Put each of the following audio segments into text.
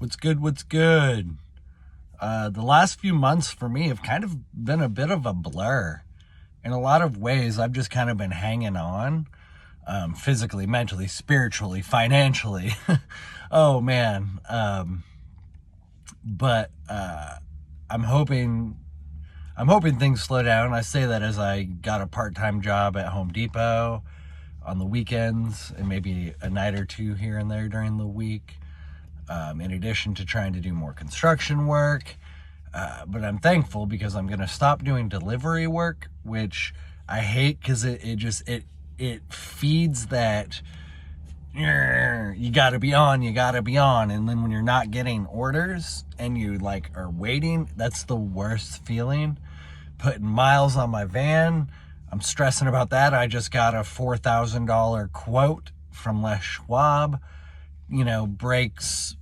What's good? What's good? The last few months for me have kind of been a bit of a blur. In a lot of ways, I've just kind of been hanging on, physically, mentally, spiritually, financially. Oh man. But I'm hoping, I'm hoping things slow down. I say that as I got a part-time job at Home Depot on the weekends and maybe a night or two here and there during the week. In addition to trying to do more construction work. But I'm thankful because I'm going to stop doing delivery work, which I hate because it feeds that you got to be on, you got to be on. And then when you're not getting orders and you like are waiting, that's the worst feeling. Putting miles on my van, I'm stressing about that. I just got a $4,000 quote from Les Schwab. Brakes,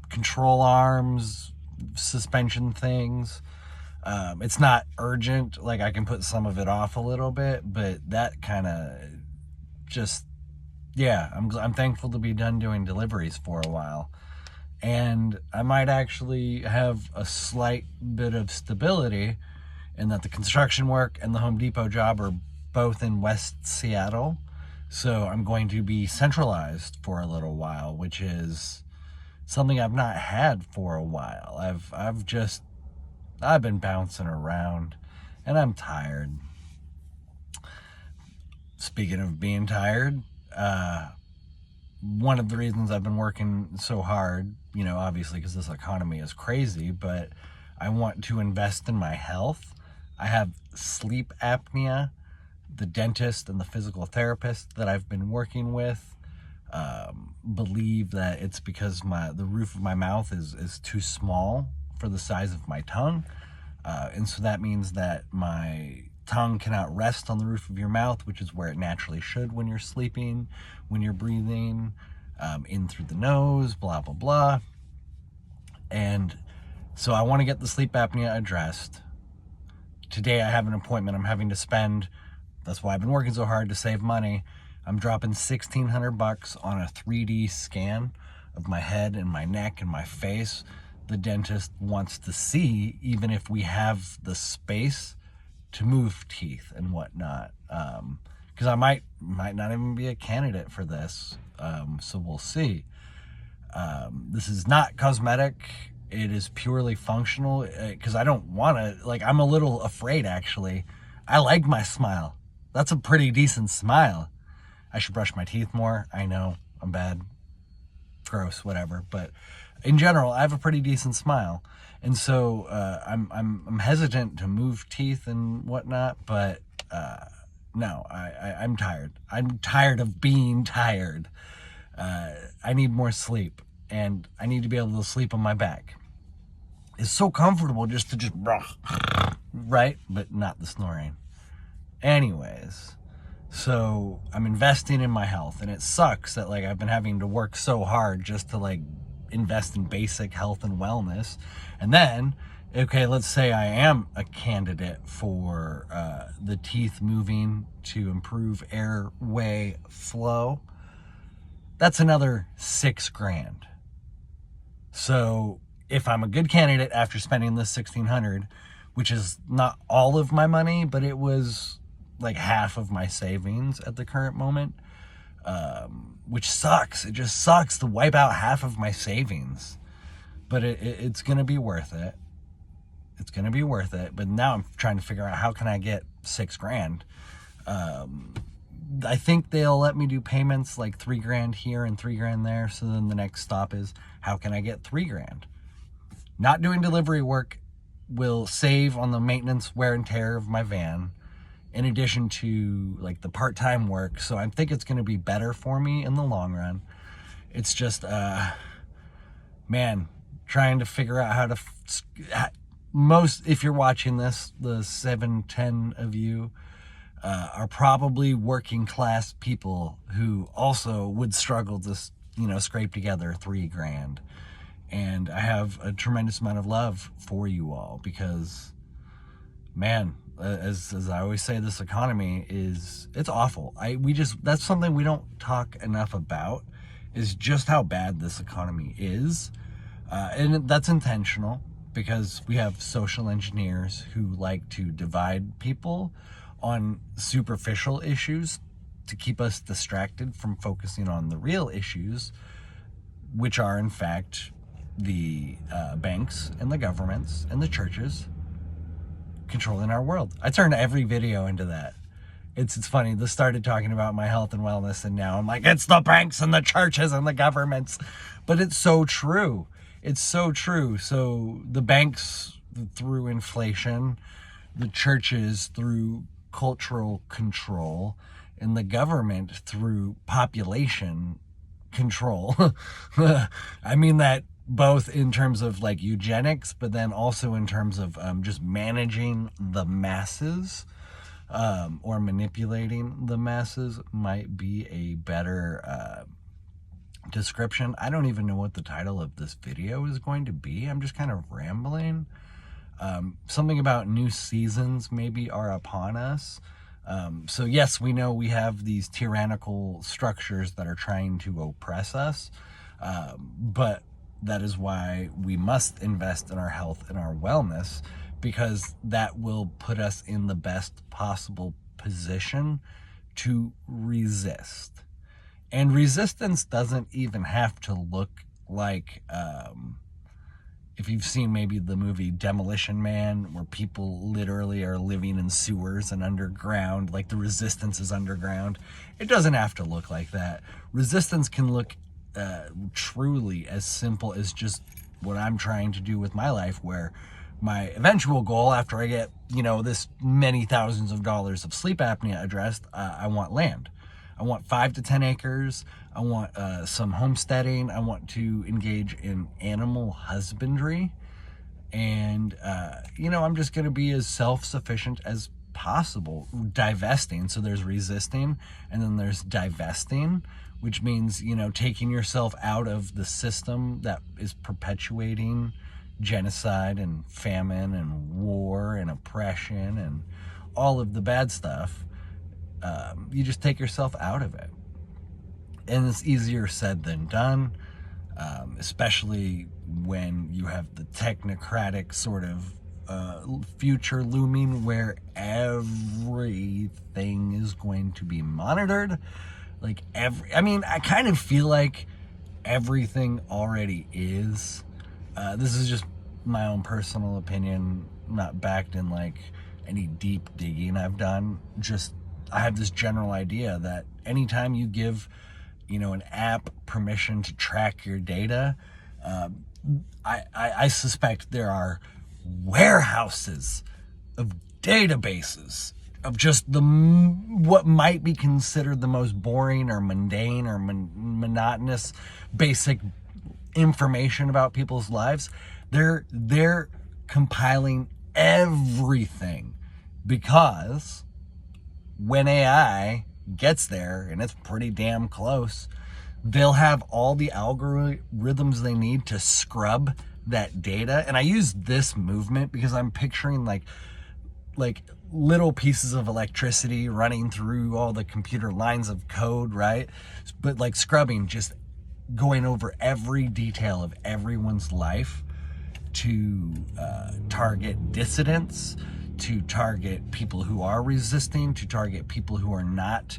control arms, suspension things. It's not urgent. Like I can put some of it off a little bit, but that kind of I'm thankful to be done doing deliveries for a while. And I might actually have a slight bit of stability in that the construction work and the Home Depot job are both in West Seattle. So I'm going to be centralized for a little while, which is something I've not had for a while. I've been bouncing around and I'm tired. Speaking of being tired, one of the reasons I've been working so hard, obviously because this economy is crazy, but I want to invest in my health. I have sleep apnea. The dentist and the physical therapist that I've been working with believe that it's because the roof of my mouth is too small for the size of my tongue. And so that means that my tongue cannot rest on the roof of your mouth, which is where it naturally should when you're sleeping, when you're breathing in through the nose, blah, blah, blah. And so I want to get the sleep apnea addressed. Today I have an appointment. I'm having to spend... That's why I've been working so hard to save money. I'm dropping $1,600 on a 3D scan of my head and my neck and my face. The dentist wants to see even if we have the space to move teeth and whatnot. Because I might not even be a candidate for this. So we'll see. This is not cosmetic. It is purely functional because I don't want to, I'm a little afraid actually. I like my smile. That's a pretty decent smile. I should brush my teeth more. I know, I'm bad. Gross, whatever. But in general, I have a pretty decent smile. And so I'm hesitant to move teeth and whatnot, but no, I'm tired. I'm tired of being tired. I need more sleep, and I need to be able to sleep on my back. It's so comfortable just right? But not the snoring. Anyways, so I'm investing in my health, and it sucks that I've been having to work so hard just to invest in basic health and wellness. And then, okay, let's say I am a candidate for the teeth moving to improve airway flow. That's another $6,000. So if I'm a good candidate after spending this $1,600, which is not all of my money, but it was half of my savings at the current moment, which sucks. It just sucks to wipe out half of my savings, but it's going to be worth it. It's going to be worth it. But now I'm trying to figure out how can I get $6,000. I think they'll let me do payments $3,000 here and $3,000 there. So then the next stop is how can I get $3,000? Not doing delivery work will save on the maintenance, wear and tear of my van, in addition to the part-time work. So I think it's going to be better for me in the long run. It's just, trying to figure out how to, if you're watching this, the 7-10 of you are probably working class people who also would struggle to, scrape together $3,000. And I have a tremendous amount of love for you all because, as I always say, this economy it's awful. That's something we don't talk enough about, is just how bad this economy is. And that's intentional because we have social engineers who like to divide people on superficial issues to keep us distracted from focusing on the real issues, which are in fact the banks and the governments and the churches controlling our world. I turned every video into that. It's funny. This started talking about my health and wellness, and now I'm like, it's the banks and the churches and the governments. But it's so true. It's so true. So the banks through inflation, the churches through cultural control, and the government through population control. I mean that both in terms of like eugenics, but then also in terms of just managing the masses, or manipulating the masses might be a better description. I don't even know what the title of this video is going to be. I'm just kind of rambling. Something about new seasons maybe are upon us. So yes, we know we have these tyrannical structures that are trying to oppress us, but that is why we must invest in our health and our wellness, because that will put us in the best possible position to resist. And resistance doesn't even have to look like, if you've seen maybe the movie Demolition Man, where people literally are living in sewers and underground, like the resistance is underground. It doesn't have to look like that. Resistance can look truly as simple as just what I'm trying to do with my life, where my eventual goal after I get, this many thousands of dollars of sleep apnea addressed, I want land. I want 5 to 10 acres. I want some homesteading. I want to engage in animal husbandry. And, I'm just going to be as self-sufficient as possible. Divesting. So there's resisting, and then there's divesting, which means, taking yourself out of the system that is perpetuating genocide and famine and war and oppression and all of the bad stuff. You just take yourself out of it. And it's easier said than done, especially when you have the technocratic sort of future looming where everything is going to be monitored. I kind of feel like everything already is. This is just my own personal opinion, not backed in like any deep digging I've done. Just, I have this general idea that anytime you give, an app permission to track your data, I suspect there are warehouses of databases of just what might be considered the most boring or mundane or monotonous basic information about people's lives. They're compiling everything, because when AI gets there, and it's pretty damn close, they'll have all the algorithms they need to scrub that data. And I use this movement because I'm picturing like little pieces of electricity running through all the computer lines of code, right? But like scrubbing, just going over every detail of everyone's life to target dissidents, to target people who are resisting, to target people who are not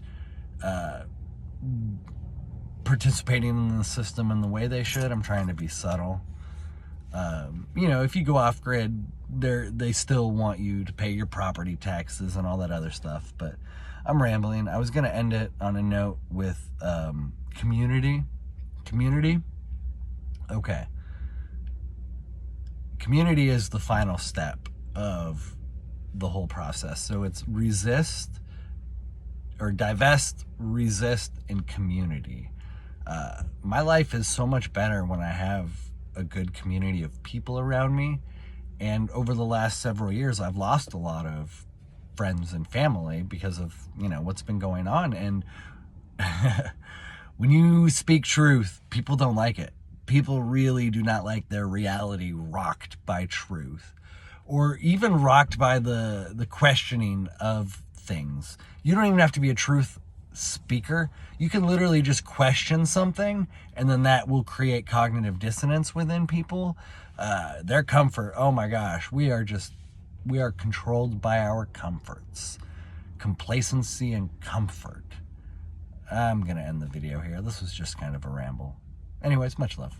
participating in the system in the way they should. I'm trying to be subtle. If you go off grid, they still want you to pay your property taxes and all that other stuff. But I'm rambling. I was going to end it on a note with community. Okay. Community is the final step of the whole process. So it's resist or divest, resist, and community. My life is so much better when I have a good community of people around me. And over the last several years, I've lost a lot of friends and family because of, what's been going on. And when you speak truth, people don't like it. People really do not like their reality rocked by truth, or even rocked by the questioning of things. You don't even have to be a truth speaker. You can literally just question something, and then that will create cognitive dissonance within people. Their comfort, oh my gosh, we are controlled by our comforts. Complacency and comfort. I'm gonna end the video here. This was just kind of a ramble. Anyways, much love.